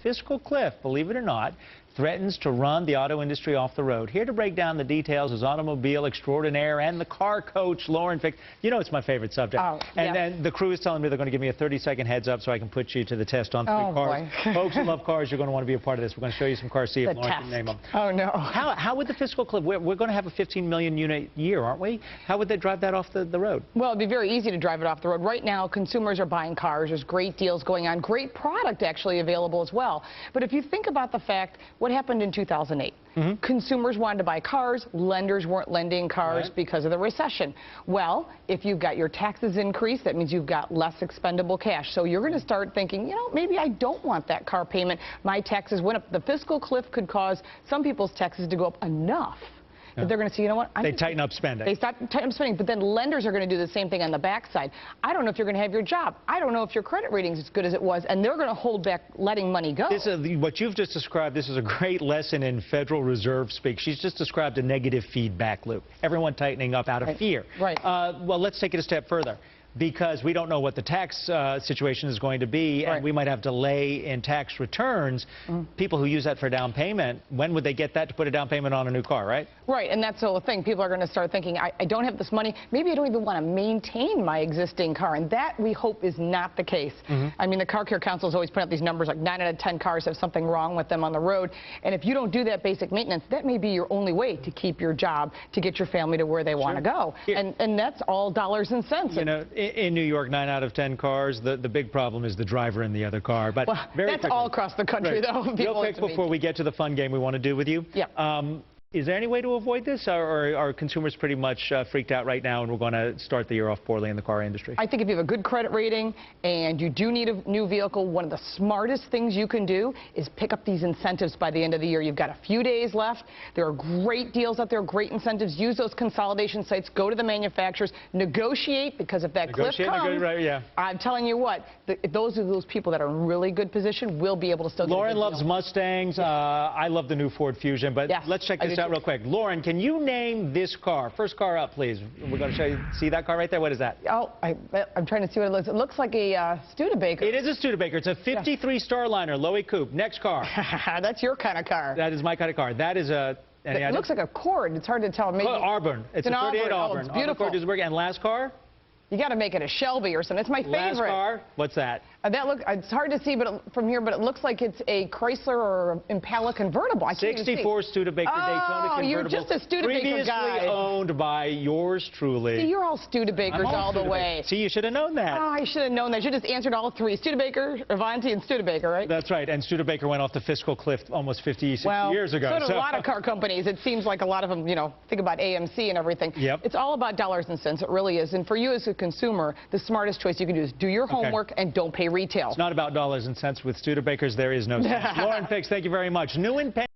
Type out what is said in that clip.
Fiscal Cliff, believe it or not, threatens to run the auto industry off the road. Here to break down the details is automobile extraordinaire and the car coach, Lauren Fix. You know it's my favorite subject. Oh, and yeah. then the crew is telling me they're going to give me a 30-second heads up so I can put you to the test on 3 cars. Boy. Folks who love cars, you're going to want to be a part of this. We're going to show you some cars, see if The Lauren test. can name them. Oh, no. How would the Fiscal Cliff, we're going to have a 15 million unit year, aren't we? How would they drive that off the road? Well, it'd be very easy to drive it off the road. Right now, consumers are buying cars. There's great deals going on, great product actually available as well. But if you think about the fact, what happened in 2008? Consumers wanted to buy cars. Lenders weren't lending cars because of the recession. Well, if you've got your taxes increased, that means you've got less expendable cash. So you're going to start thinking, you know, maybe I don't want that car payment. My taxes went up. The fiscal cliff could cause some people's taxes to go up enough that they're going to say, you know what? They tighten up spending. They tighten up spending, but then lenders are going to do the same thing on the backside. I don't know if you're going to have your job. I don't know if your credit rating is as good as it was, and they're going to hold back letting money go. This is what you've just described. This is a great lesson in Federal Reserve speak. She's just described a negative feedback loop. Everyone tightening up out of fear. Right. Well, let's take it a step further. Because we don't know what the tax situation is going to be, and we might have delay in tax returns. People who use that for down payment, when would they get that to put a down payment on a new car, right? Right, and that's the whole thing. People are going to start thinking, I don't have this money. Maybe I don't even want to maintain my existing car, and that, we hope, is not the case. I mean, the Car Care Council has always put out these numbers, like 9 out of 10 cars have something wrong with them on the road, and if you don't do that basic maintenance, that may be your only way to keep your job, to get your family to where they want to go. And that's all dollars and cents. You know, in New York, 9 out of 10 cars, the big problem is the driver in the other car. But well, very that's quickly, all across the country, though. Real quick before we get to the fun game we want to do with you. Yeah. Is there any way to avoid this, or are consumers pretty much freaked out right now and we're going to start the year off poorly in the car industry? I think if you have a good credit rating and you do need a new vehicle, one of the smartest things you can do is pick up these incentives by the end of the year. You've got a few days left. There are great deals out there, great incentives. Use those consolidation sites. Go to the manufacturers. Negotiate, because if that cliff comes, I'm telling you what, those people that are in really good position will be able to still get Lauren a good loves deal. Mustangs. I love the new Ford Fusion, but let's check this out real quick. Lauren, can you name this car? First car up, please. We're going to show you. See that car right there? What is that? Oh, I'm trying to see what it looks. It looks like a Studebaker. It is a Studebaker. It's a 53 Starliner, Lowy Coupe. Next car. That's your kind of car. That is my kind of car. That is a... It looks like a Cord. It's hard to tell. Maybe Auburn. It's a 38 Auburn. Oh, it's beautiful. And last car? You got to make it a Shelby or something. It's my favorite. Last car? What's that? It's hard to see from here, but it looks like it's a Chrysler or Impala convertible. I can't 64 Studebaker Daytona convertible. You're just a Studebaker guy. Previously owned by yours truly. See, you're all Studebakers all the way. See, you should have known that. Oh, I should have known that. You just answered all 3. Studebaker, Avanti, and Studebaker, right? That's right. And Studebaker went off the fiscal cliff almost 50 years ago. So did a lot of car companies. It seems like a lot of them, you know, think about AMC and everything. It's all about dollars and cents. It really is. And for you as a consumer, the smartest choice you can do is do your homework and don't pay retail. It's not about dollars and cents with Studebakers. There is no sense. Lauren Fix, thank you very much. New in